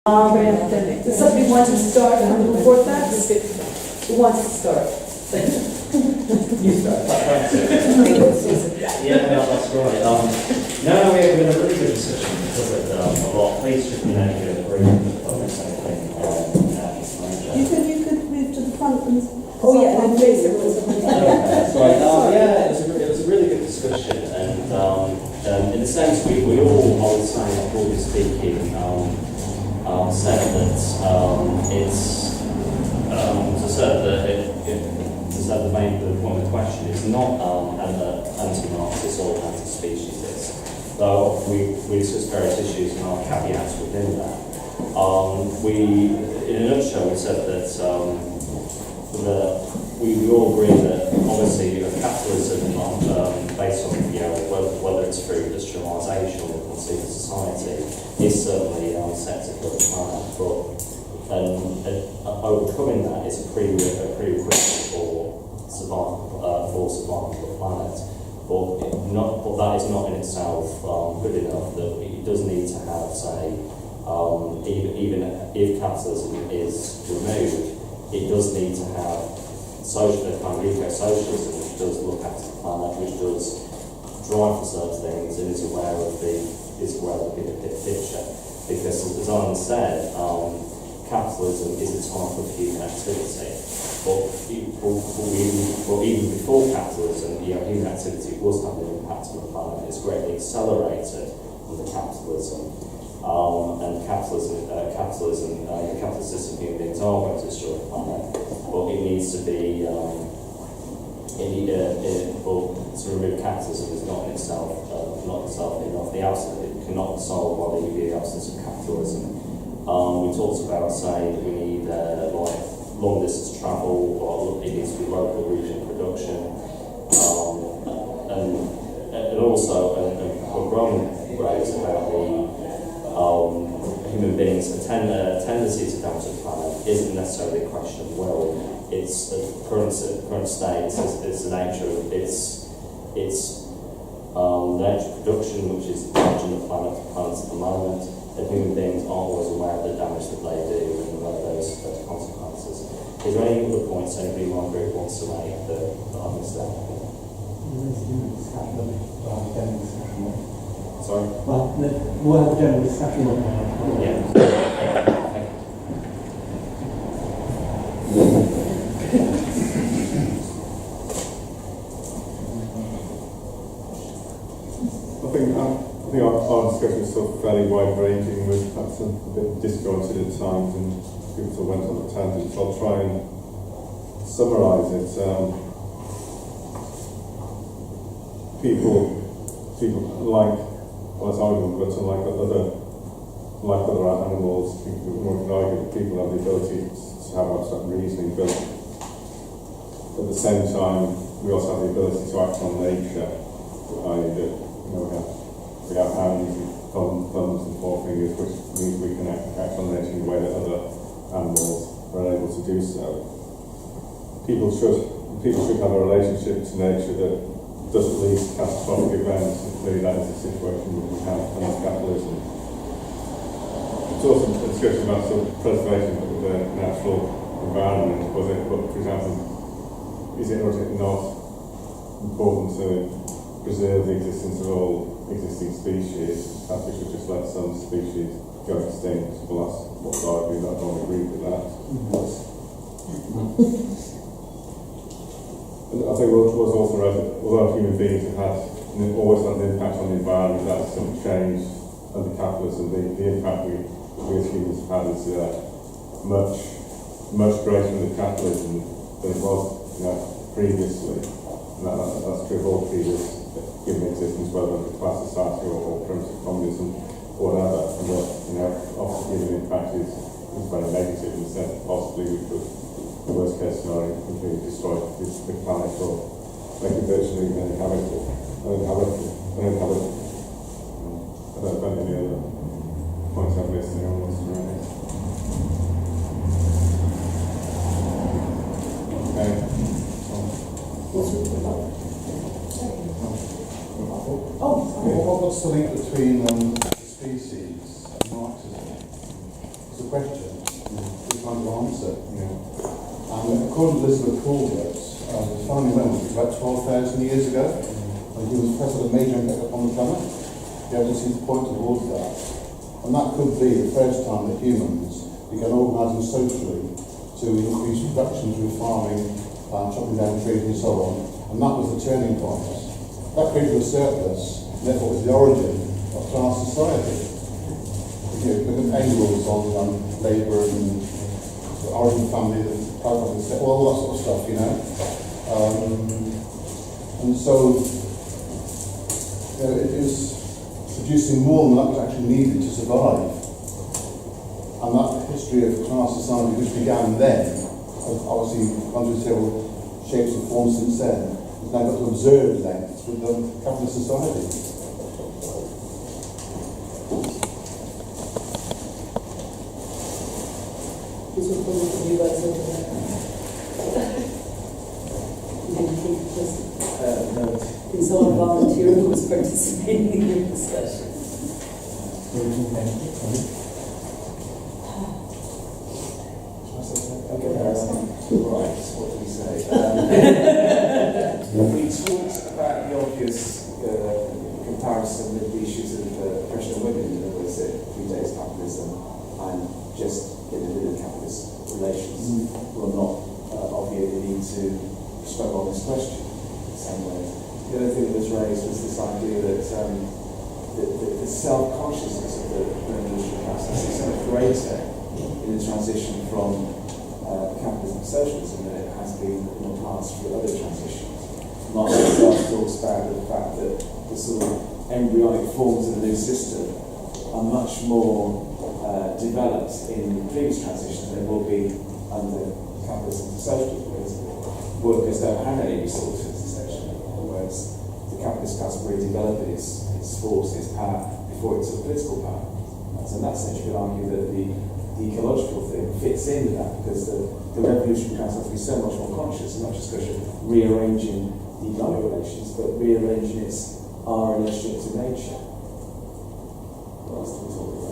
Does somebody want to start and report that? Who wants to start? You start. Yeah, no, that's right. No, we had a really good discussion because of a lot. Please just agree on the same thing. You could move to the front and... Oh yeah, and please, that's right. Yeah, it was a really good discussion, and in a sense, we all, I would say, broadly speaking, said that the main point of the question is not anti-Marxist or anti-speciesist, though we discussed various issues and our caveats within that. In a nutshell, we said that we all agree that obviously capitalism based on whether it's through industrialisation or consumer society is certainly set to kill the planet, but overcoming that is a prerequisite for survival of the planet. But that is not in itself good enough. That it does need to have, say, even if capitalism is removed, it does need to have eco-socialism, which does look after the planet, which does drive for certain things, and is aware of the bigger picture. Because, as Alan said, capitalism is a type of human activity. But even before capitalism, human activity was having an impact on the planet. It's greatly accelerated under capitalism. And the capitalist system, human beings are going to destroy the planet, but it needs to be, to remove capitalism is not in itself enough. It cannot solve by the absence of capitalism. We talked about saying that we need long distance travel, or it needs to be local region production, and also what Ron raised about the human beings' tendency to damage the planet isn't necessarily a question of will. It's the current state. It's the nature of the nature of production, which is damaging the planet at the moment. And human beings aren't always aware of the damage that they do and those consequences. Is there any other points anybody in my group wants to make that I missed out? Sorry? Well, we'll have a general discussion on that. Yeah. I think our discussion is sort of fairly wide-ranging, with perhaps a bit disjointed at times, and people sort of went on a tangent. So I'll try and summarise it. People like, well, it's arguable, but like other animals, one can argue that people have the ability to have abstract reasoning, but at the same time, we also have the ability to act on nature, i.e. that we have hands and thumbs and forefingers, which means we can act on nature in a way that other animals are able to do so. People should have a relationship to nature that doesn't lead to catastrophic events, and clearly that is the situation that we have under capitalism. It's also a discussion about sort of preservation of the natural environment, but for example, is it or is it not important to preserve the existence of all existing species? Perhaps we should just let some species go extinct. Well, that's what's argued. I don't agree with that. And I think what was also read, although human beings have always had an impact on the environment, that's sort of changed under capitalism. The impact we as humans have had is much greater under capitalism than it was previously. And that's true of all previous given existence, whether it's class society or primitive communism, or whatever. And often given impact is very negative in the sense that possibly we could, the worst case scenario, completely destroy the planet or make it virtually uninhabitable. I don't know any other points I've missed anyone wants to raise. Okay. What's the link between species and Marxism? So the question we're trying to answer. And according to Elizabeth Colbert, the founding moment was about 12,000 years ago, and humans has had a major impact upon the planet. The evidence seems to point towards that. And that could be the first time that humans began organising socially to increase production through farming, chopping down trees and so on. And that was the turning point. That created a surplus, and therefore was the origin of class society. If you look at Engels on labour and the origin family, the private family, all that sort of stuff, and so it is producing more than that was actually needed to survive. And that history of class society, which began then, obviously gone through several shapes and forms since then, has now got to observe lengths with the capitalist society. This was probably you guys looking at. Can someone volunteer who was participating in the discussion? Right, what do we say? We talked about the obvious comparison with the issues of oppression of women, in other words, 3 days capitalism and just getting rid of capitalist relations. Will not obviate the need to struggle on this question in the same way. The other thing that was raised was this idea that the self-consciousness of the revolutionary process is so much greater in the transition from capitalism to socialism than it has been in the past for other transitions. Marx himself talks about the fact that the sort of embryonic forms of the new system are much more developed in previous transitions than will be under capitalism to socialism, because workers don't have any resources, essentially, whereas the capitalist class really developed its force, its power, before it took political power. So in that sense, you could argue that the ecological thing fits in with that, because the revolutionary class has to be so much more conscious, and not just a question of rearranging the economic relations, but rearranging our relationship to nature. What else do we talk about?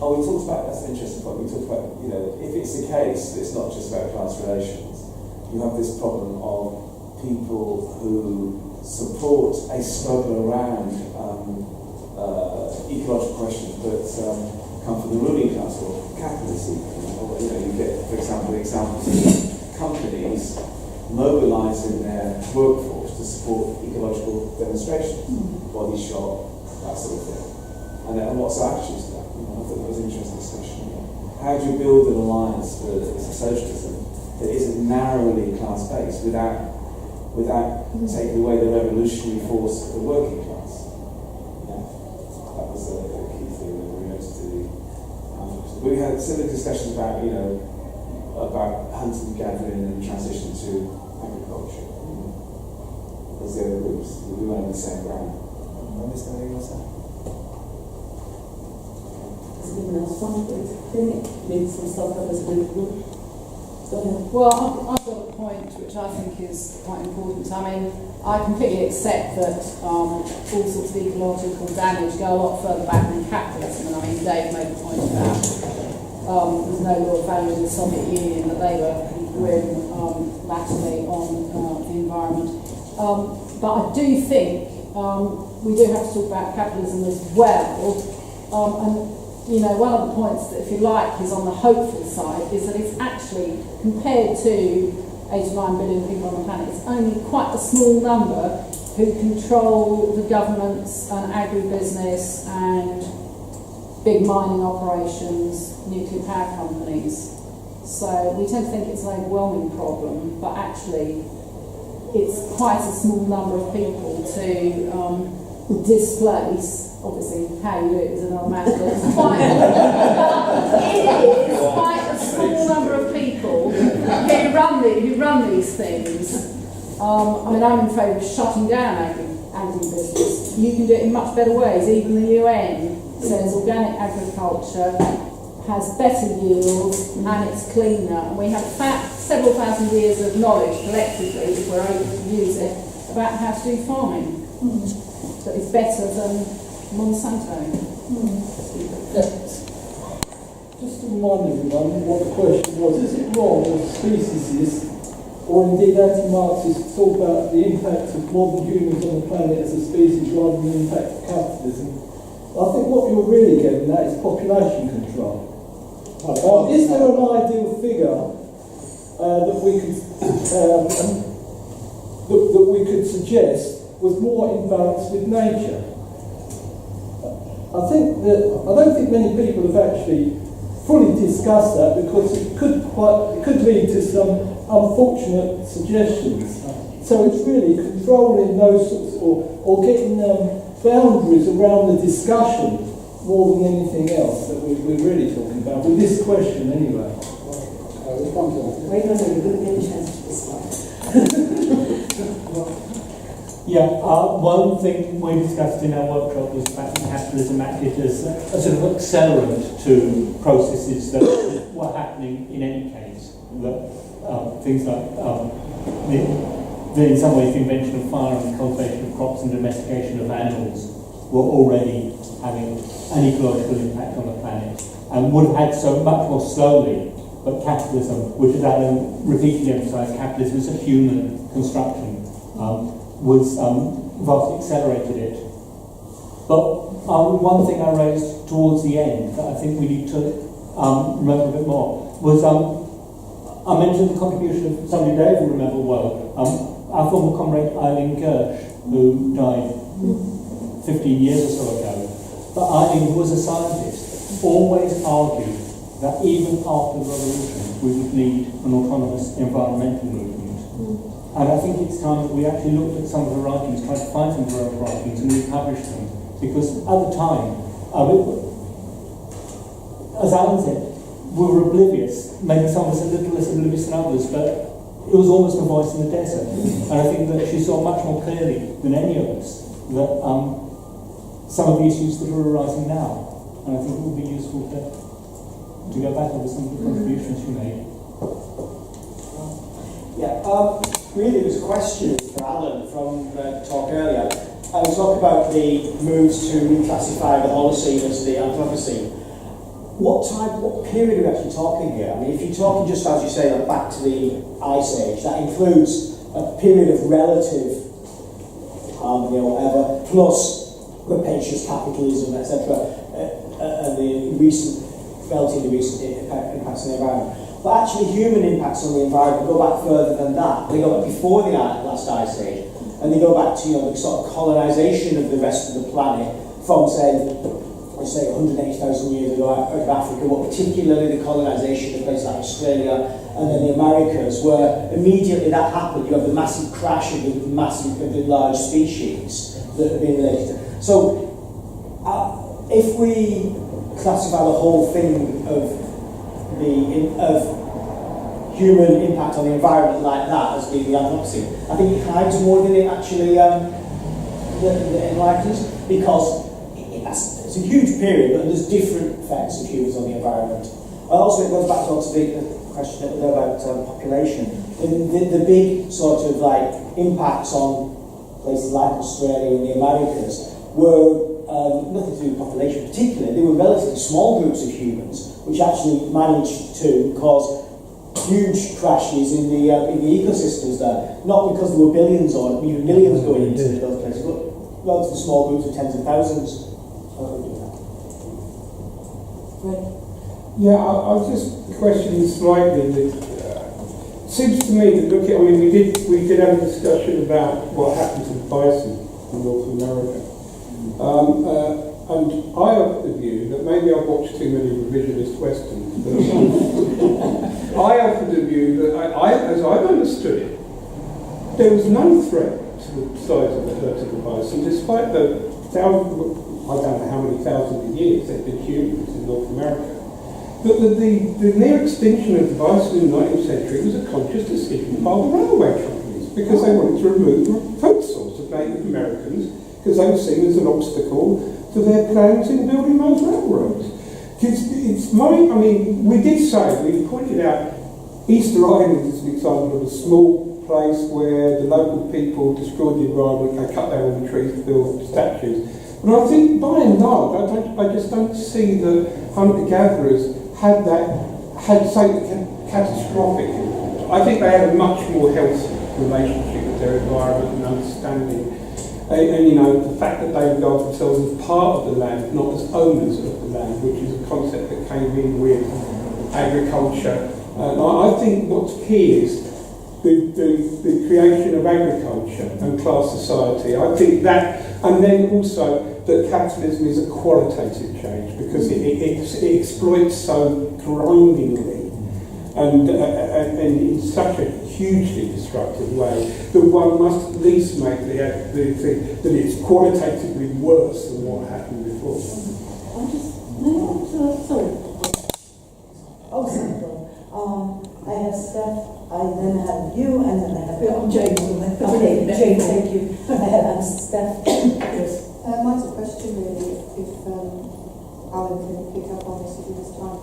We talked about, that's an interesting point, we talked about, if it's the case that it's not just about class relations, you have this problem of people who support a struggle around ecological questions, but come from the ruling class or capitalism. You get, for example, examples of companies mobilising their workforce to support ecological demonstrations, body shop, that sort of thing. And what's our attitude to that? I thought that was an interesting discussion. How do you build an alliance for socialism that isn't narrowly class-based without taking away the revolutionary force of the working class? That was a key thing that we noticed to the we had similar discussions about, about hunting and gathering and transition to agriculture. As the other groups, we went on the same ground. Does anything else happen? Has anyone else wanted to need some stuff up as a group? Well, I've got a point which I think is quite important. I mean, I completely accept that all sorts of ecological damage go a lot further back than capitalism. And I mean, Dave made the point about there's no law of value in the Soviet Union, that they were grim latterly on the environment. But I do think we do have to talk about capitalism as well. And one of the points that, if you like, is on the hopeful side is that it's actually, compared to 89 billion people on the planet, it's only quite a small number who control the governments and agribusiness and big mining operations, nuclear power companies. So we tend to think it's an overwhelming problem, but actually it's quite a small number of people to displace. Obviously, how you do it is another matter, but it's quite a small number of people who run these things. I mean, I'm in favour of shutting down agribusiness. You can do it in much better ways. Even the UN says organic agriculture has better yields and it's cleaner. And we have several thousand years of knowledge collectively, if we're able to use it, about how to do farming. that is better than Monsanto. Just to remind everyone what the question was, is it wrong as speciesists, or indeed anti-Marxists, to talk about the impact of modern humans on the planet as a species rather than the impact of capitalism? I think what you're really getting at is population control. Is there an ideal figure that we could suggest was more in balance with nature? I don't think many people have actually fully discussed that, because it could lead to some unfortunate suggestions. So it's really controlling those sorts, or getting boundaries around the discussion more than anything else that we're really talking about, with this question anyway. Wait a minute, you're going to get a chance to respond. One thing we discussed in our workshop was the fact that capitalism acted as a sort of accelerant to processes that were happening in any case. That things like, in some ways, the invention of fire and cultivation of crops and domestication of animals were already having an ecological impact on the planet, and would have had so much more slowly. But capitalism, which is Alan repeatedly emphasised, capitalism is a human construction, was vastly accelerated it. But one thing I raised towards the end that I think we need to remember a bit more was I mentioned the contribution of somebody Dave will remember well, our former comrade Eileen Gersh, who died 15 years or so ago. But Eileen, who was a scientist, always argued that even after the revolution we would need an autonomous environmental movement. And I think it's time that we actually looked at some of her writings, tried to find some of her writings and republished them. Because at the time, as Alan said, we were oblivious. Maybe some of us a little less oblivious than others, but it was almost a voice in the desert. And I think that she saw much more clearly than any of us that some of the issues that are arising now. And I think it would be useful to go back over some of the contributions she made. Really, there's a question for Alan from the talk earlier. We talked about the moves to reclassify the Holocene as the Anthropocene. What period are we actually talking here? I mean, if you're talking just, as you say, back to the Ice Age, that includes a period of relative, whatever, plus rapacious capitalism, etc., and the relatively recent impacts on the environment. But actually human impacts on the environment go back further than that. They go back before the last Ice Age, and they go back to the sort of colonisation of the rest of the planet from, say 180,000 years ago out of Africa, but particularly the colonisation of places like Australia and then the Americas, where immediately that happened, you have the massive crash of the large species that have been related to. So if we classify the whole thing of human impact on the environment like that as being the Anthropocene, I think it hides more than it actually enlightens, because it's a huge period, but there's different effects of humans on the environment. Also, it goes back to the question about population. The big sort of impacts on places like Australia and the Americas were nothing to do with population particularly. They were relatively small groups of humans which actually managed to cause huge crashes in the ecosystems there. Not because there were billions or even millions going into those places, but relatively small groups of tens of thousands. Yeah, I'll just question slightly. It seems to me that we did have a discussion about what happened to the bison in North America, and I have the view that maybe I've watched too many revisionist westerns. But I have the view that, as I've understood it, there was no threat to the size of the herd of the bison, despite the I don't know how many thousands of years they've been humans in North America. But the near extinction of the bison in the 19th century was a conscious decision by the railway companies, because they wanted to remove the food source of Native Americans, because they were seen as an obstacle to their plans in building those railroads. We pointed out Easter Island as an example of a small place where the local people destroyed the environment, they cut down all the trees to build statues. But I think by and large, I just don't see the hunter-gatherers had something catastrophic. I think they had a much more healthy relationship with their environment and understanding. And you know, the fact that they regard themselves as part of the land, not as owners of the land, which is a concept that came in with agriculture. And I think what's key is the creation of agriculture and class society. I think that, and then also that capitalism is a qualitative change because it exploits so grindingly and in such a hugely destructive way that one must at least make the thing that it's qualitatively worse than what happened before. I have Steph, I then have you, and then I have James. Okay, James, thank you. I have Steph. Yes. Mine's a question really, if Alan can pick up on this at this time.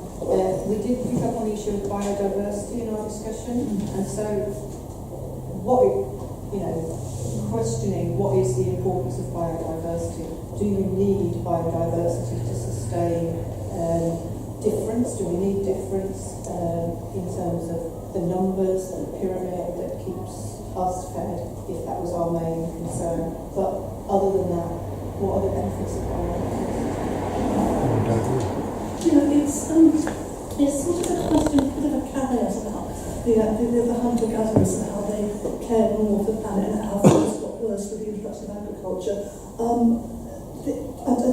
We did pick up on the issue of biodiversity in our discussion, and so questioning what is the importance of biodiversity. Do you need biodiversity to sustain difference? Do we need difference in terms of the numbers and the pyramid that keeps us fed, if that was our main concern? But other than that, what are the benefits of biodiversity? It's sort of a question, a bit of a caveat about the hunter-gatherers and how they cared more for the planet and how things got worse with the introduction of agriculture.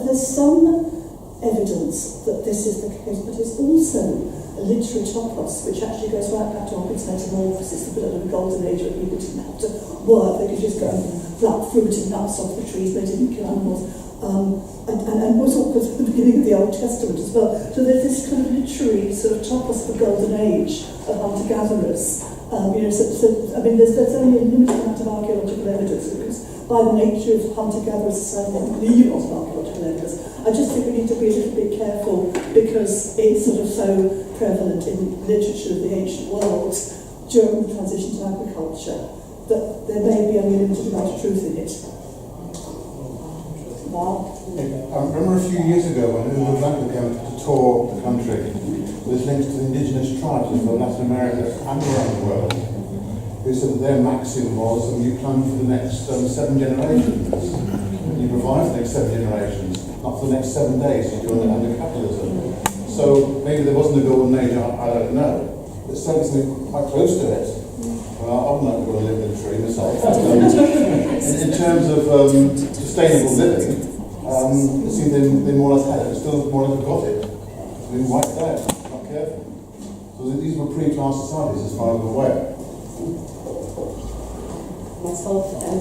There's some evidence that this is the case, but it's also a literary topos, which actually goes right back to Ovid's Metamorphosis, the bit of the golden age where people didn't have to work, they could just go and pluck fruit and nuts off the trees, they didn't kill animals. And was also the beginning of the Old Testament as well. So there's this kind of literary sort of topos of the golden age of hunter-gatherers. There's only a limited amount of archaeological evidence because by the nature of hunter-gatherers society, they believe lots of archaeological evidence. I just think we need to be a little bit careful because it's sort of so prevalent in literature of the ancient world during the transition to agriculture that there may be only a limited amount of truth in it. I remember a few years ago when Uwe Blanco came to tour the country with links to the indigenous tribes of Latin America and around the world. Who said that their maxim was that you plan for the next 7 generations. You provide for the next 7 generations, not for the next 7 days you do under capitalism. So maybe there wasn't a golden age, I don't know. But certainly quite close to it. Well, I'm not going to live in a tree myself. In terms of sustainable living, it seems they more or less had it, but still more or less got it. It's been wiped out, not careful. So these were pre-class societies as far as I'm aware. Myself and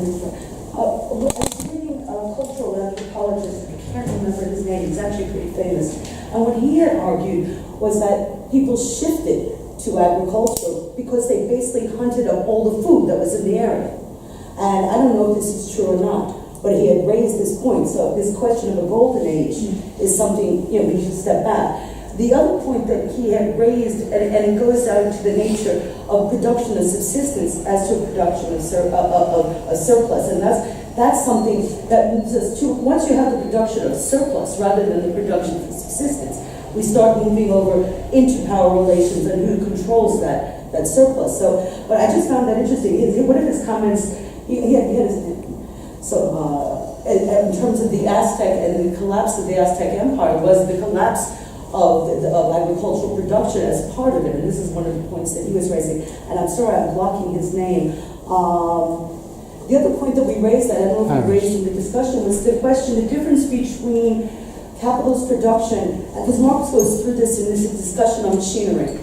I was reading a cultural anthropologist, I can't remember his name, he's actually pretty famous. And what he had argued was that people shifted to agriculture because they basically hunted up all the food that was in the area. And I don't know if this is true or not, but he had raised this point. So this question of a golden age is something, we should step back. The other point that he had raised, and it goes down to the nature of production and subsistence as to production of a surplus, and that's something that moves us to, once you have the production of surplus rather than the production of subsistence, we start moving over into power relations and who controls that surplus. So, but I just found that interesting. One of his comments, he had his, in terms of the Aztec and the collapse of the Aztec Empire was the collapse of agricultural production as part of it, and this is one of the points that he was raising, and I'm sorry I'm blocking his name. The other point that we raised, that I don't know if we raised in the discussion, was the question, the difference between capitalist production, because Marx goes through this in this discussion on machinery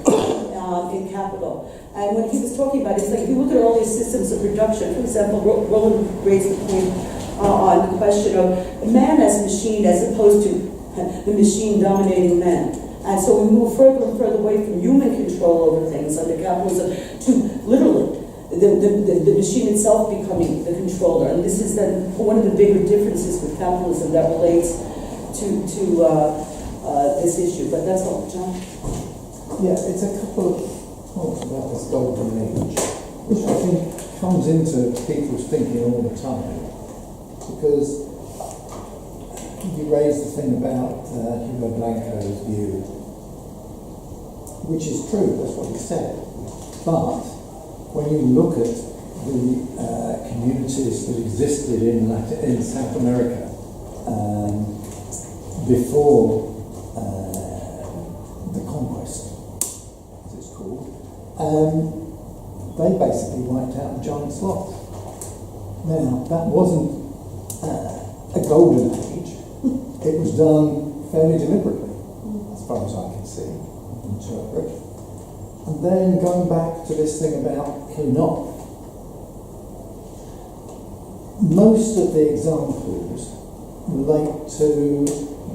in Capital, and when he was talking about it, it's like if you look at all these systems of production, for example, Roland raised the point on the question of man as machine as opposed to the machine dominating man. And so we move further and further away from human control over things under capitalism to literally the machine itself becoming the controller. And this is then one of the bigger differences with capitalism that relates to this issue. But that's all, John. Yeah, it's a couple of points about this golden age, which I think comes into people's thinking all the time, because you raised the thing about Hugo Blanco's view, which is true, that's what he said. But when you look at the communities that existed in South America before the conquest, as it's called, they basically wiped out the giant sloth. Now, that wasn't a golden age. It was done fairly deliberately, as far as I can see, interpret. And then going back to this thing about clean-up, most of the examples relate to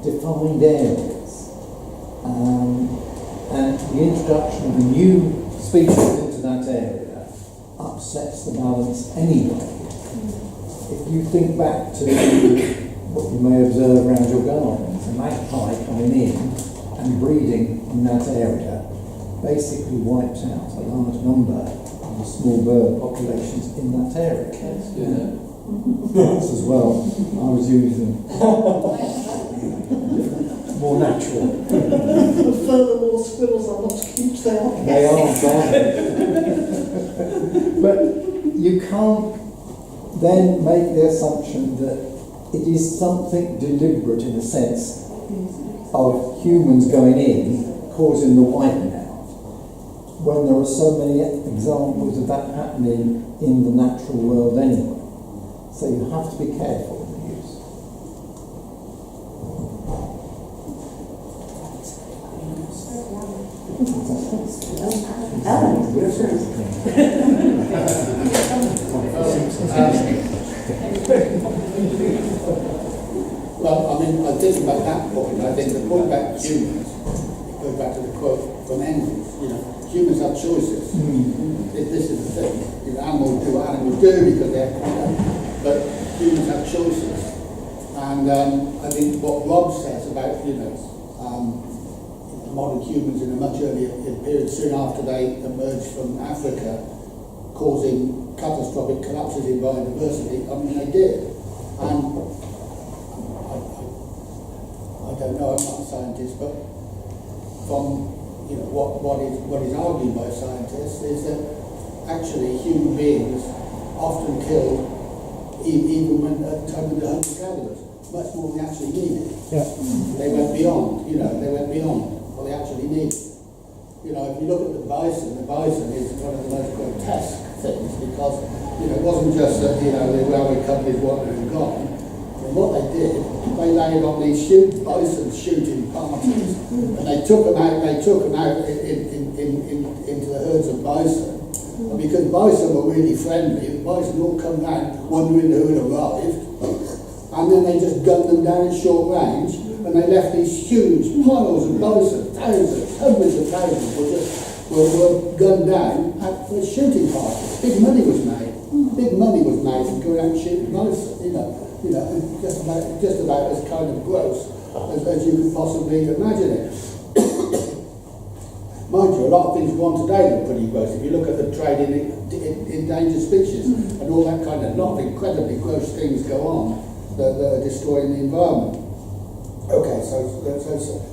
defined areas, and the introduction of a new species into that area upsets the balance anyway. If you think back to what you may observe around your gardens, a magpie coming in and breeding in that area basically wipes out a large number of the small bird populations in that area. Bats as well. I was using more natural. But furthermore, squirrels are not cute, They are bad. But you can't then make the assumption that it is something deliberate in the sense of humans going in, causing the wiping out, when there are so many examples of that happening in the natural world anyway. So you have to be careful in the use. Well, I mean, I think about that point. I think the point about humans, goes back to the quote from Engels, humans have choices. This is the thing. Animals do what animals do because they're, but humans have choices. And I think what Rob says about, modern humans in a much earlier period, soon after they emerged from Africa, causing catastrophic collapses in biodiversity, I mean, they did. And I don't know, I'm not a scientist, but from what is argued by scientists is that actually human beings often kill even when at the time of the hunter-gatherers, much more than they actually needed. Yeah. They went beyond, they went beyond what they actually needed. If you look at the bison is one of the most grotesque things because, it wasn't just that, the railway companies wanted them gone. And what they did, they laid on these huge bison shooting parties, and they took them out into the herds of bison. And because bison were really friendly, the bison all come down wondering who had arrived, and then they just gunned them down at short range, and they left these huge piles of bison, thousands, hundreds of thousands, were gunned down at the shooting parties. Big money was made. Big money was made from going out and shooting bison. Just about as kind of gross as you could possibly imagine it. Mind you, a lot of things go on today that are pretty gross. If you look at the trade in endangered species and all that kind of, lot of incredibly gross things go on that are destroying the environment. Okay, so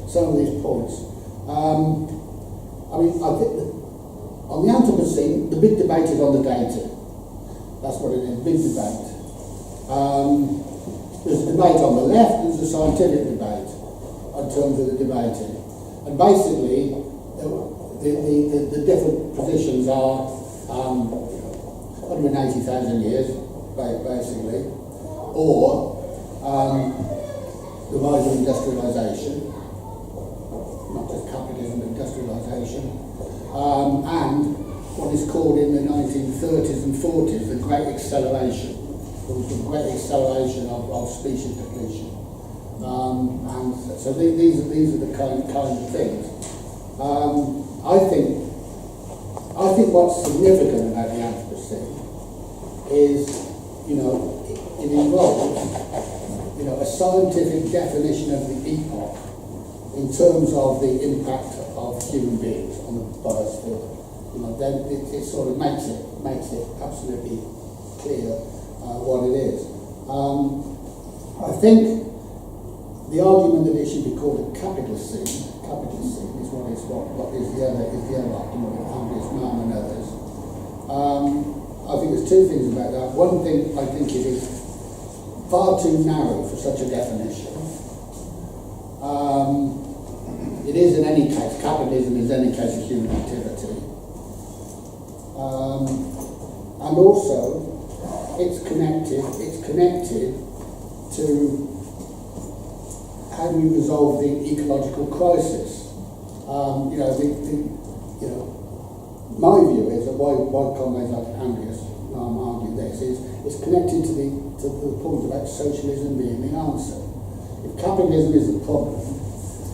some of these points. I think that on the Anthropocene, the big debate is on the data. That's what it is, big debate. There's a debate on the left, there's a scientific debate in terms of the debating. And basically, the different positions are 180,000 years, basically, or the rise of industrialisation, not just capitalism, but industrialisation, and what is called in the 1930s and 40s the Great Acceleration. There was the Great Acceleration of species depletion. And so these are the kind of things. I think what's significant about the Anthropocene is, it involves, a scientific definition of the epoch in terms of the impact of human beings on the biosphere. Then it sort of makes it makes it absolutely clear what it is. I think the argument that it should be called a capitalist scene is what is the other argument with Andreas Mann and others. I think there's two things about that. One thing, I think it is far too narrow for such a definition. It is in any case, capitalism is in any case a human activity. And also, it's connected to how do we resolve the ecological crisis. My view is that why comrades like Andreas argue this is it's connected to the point about socialism being the answer. If capitalism is the problem,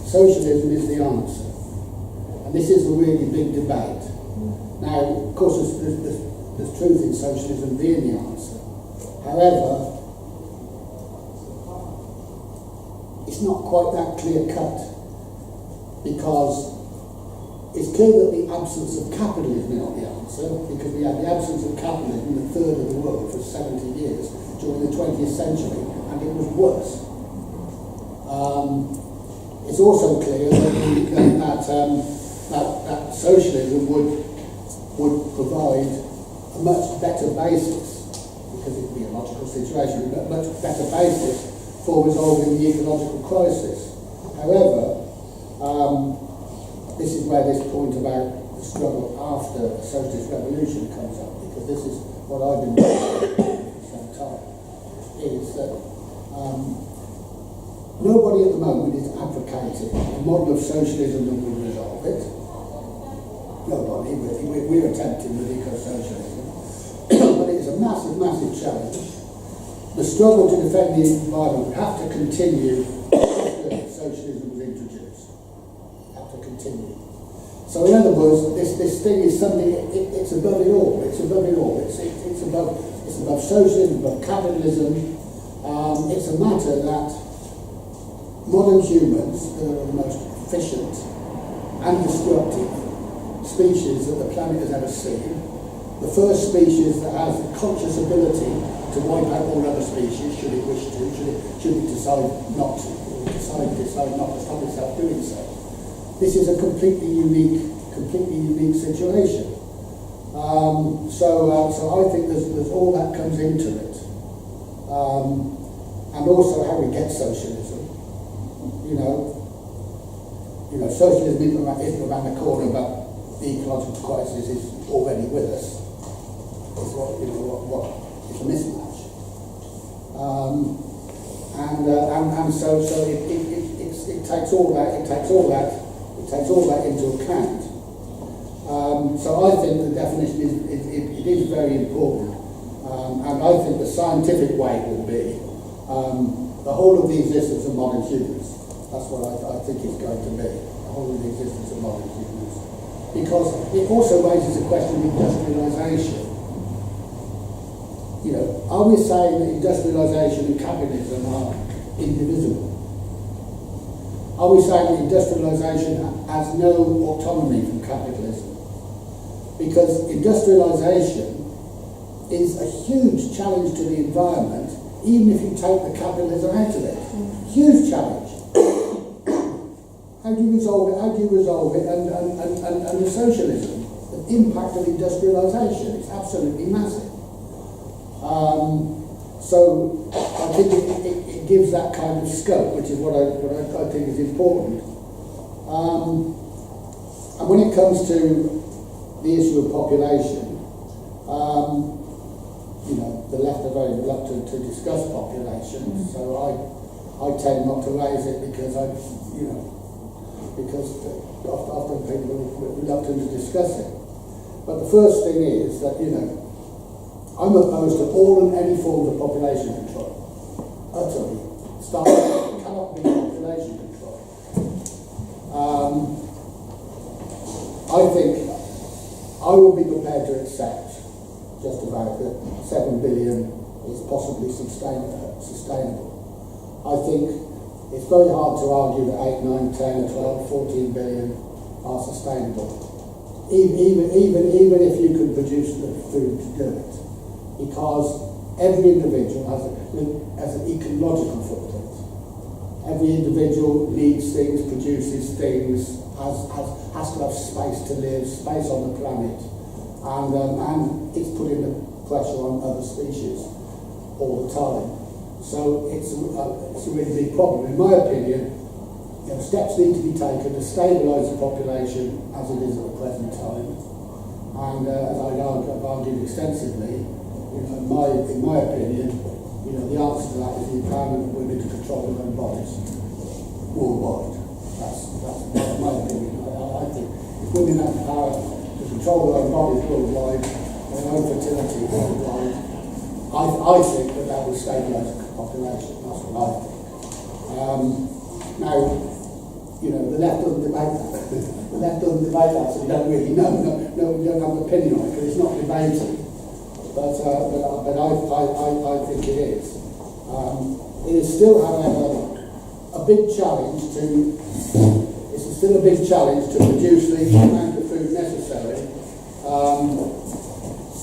socialism is the answer, and this is a really big debate. Now, of course, there's truth in socialism being the answer. However, it's not quite that clear cut, because it's clear that the absence of capitalism is not the answer, because we had the absence of capitalism in a third of the world for 70 years during the 20th century, and it was worse. It's also clear that socialism would provide a much better basis, because it would be a logical situation, a much better basis for resolving the ecological crisis. However, this is where this point about the struggle after the socialist revolution comes up, because this is what I've been doing for some time, is that nobody at the moment is advocating a model of socialism that will resolve it. Nobody, we're attempting with eco-socialism, but it is a massive, massive challenge. The struggle to defend the environment would have to continue after socialism was introduced. Have to continue. So in other words, this thing is something, it's above it all. It's above it all. It's above socialism, above capitalism. It's a matter that modern humans, that are the most efficient and destructive species that the planet has ever seen, the first species that has the conscious ability to wipe out all other species, should it wish to, should it decide not to, or decide not to stop itself doing so. This is a completely unique situation. So I think there's all that comes into it, and also how we get socialism. Socialism isn't around the corner, but the ecological crisis is already with us. It's it's a mismatch, and so it takes all that into account. So I think the definition is very important, and I think the scientific way will be the whole of the existence of modern humans. That's what I think it's going to be, the whole of the existence of modern humans. Because it also raises a question of industrialisation. Are we saying that industrialisation and capitalism are indivisible? Are we saying that industrialisation has no autonomy from capitalism? Because industrialisation is a huge challenge to the environment, even if you take the capitalism out of it. Huge challenge. How do you resolve it? And the socialism, the impact of industrialisation is absolutely massive. So I think it gives that kind of scope, which is what I think is important. And when it comes to the issue of population, the left are very reluctant to discuss population, so I tend not to raise it because often people are reluctant to discuss it. But the first thing is that, I'm opposed to all and any forms of population control. Utterly. It cannot be population control. I think I will be prepared to accept just about that 7 billion is possibly sustainable. I think it's very hard to argue that 8, 9, 10, 12, 14 billion are sustainable. even if you can produce the food to do it, because every individual has an ecological footprint. Every individual needs things, produces things, has to have space to live, space on the planet, and it's putting the pressure on other species all the time. So it's a really big problem. In my opinion, steps need to be taken to stabilise the population as it is at the present time. And as I've argued extensively, in my opinion, the answer to that is the empowerment of women to control their own bodies worldwide. That's my opinion. I think if women have the power to control their own bodies worldwide, their own fertility worldwide, I think that will stabilise the population. That's what I think. Now, the left doesn't debate that. The left doesn't debate that, so you don't really know. No, we don't have an opinion on it because it's not debated. But I think it is. It is still, however, a big challenge to. It's still a big challenge to produce the amount of food necessary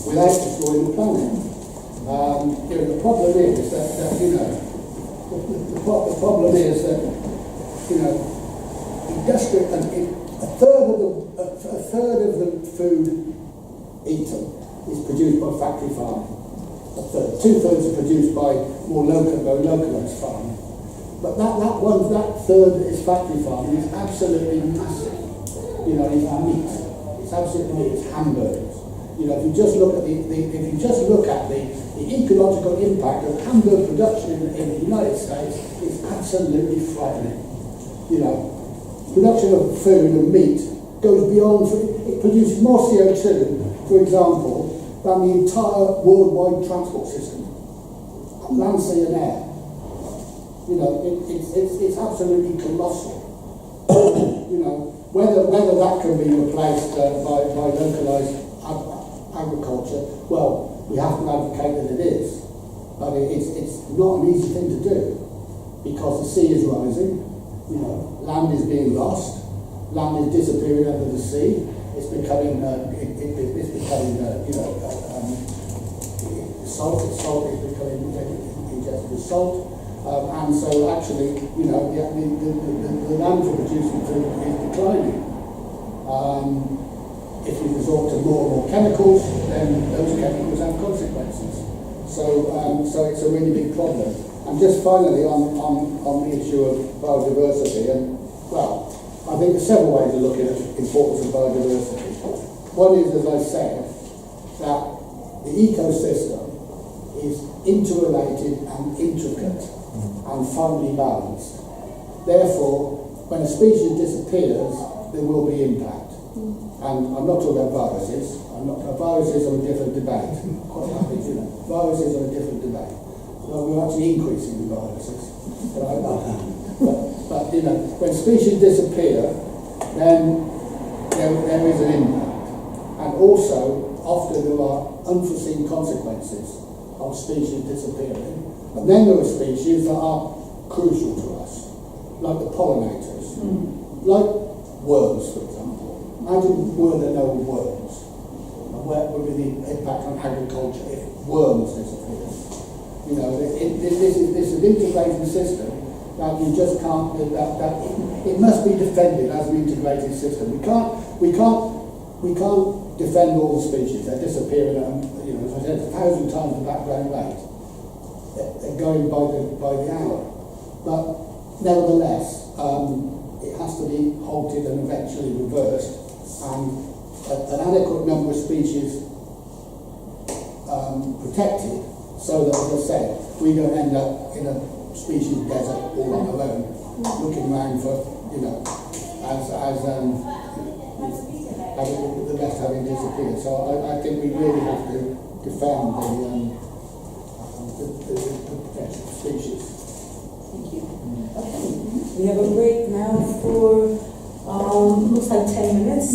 without destroying the planet. The problem is that the problem is that industrial a third of the food eaten is produced by factory farming. A third, 2/3 are produced by more localised farming. But that third that is factory farming is absolutely massive. It's meat. It's absolutely meat. It's hamburgers. If you just look at the ecological impact of hamburger production in the United States, it's absolutely frightening. Production of food and meat goes beyond. It produces more CO2, for example, than the entire worldwide transport system, land, sea, and air. It's absolutely colossal. Whether that can be replaced by localised agriculture, well, we have to advocate that it is, but it's not an easy thing to do because the sea is rising. Land is being lost. Land is disappearing under the sea. It's becoming salt. Salt is becoming ingested with salt. And so actually, the land for producing food is declining. If you resort to more and more chemicals, then those chemicals have consequences. So it's a really big problem. And just finally on the issue of biodiversity, and well, I think there's several ways of looking at the importance of biodiversity. One is, as I said, that the ecosystem is interrelated and intricate and finely balanced. Therefore, when a species disappears, there will be impact. And I'm not talking about viruses. Viruses are a different debate. Viruses are a different debate. Well, we're actually increasing the viruses. But when species disappear, then there is an impact. And also, often there are unforeseen consequences of species disappearing. And then there are species that are crucial to us, like the pollinators, like worms, for example. Imagine were there no worms. And where would be the impact on agriculture if worms disappeared? This is an integrated system that you just can't. It must be defended as an integrated system. We can't defend all the species. They're disappearing. As I said, 1,000 times the background rate. They're going by the hour. But nevertheless, it has to be halted and eventually reversed, and an adequate number of species protected, so that, as I said, we don't end up in a species desert all on our own, looking around for, the rest having disappeared. So I think we really have to defend the protection of species. Thank you. Okay. We have a break now for looks like 10 minutes.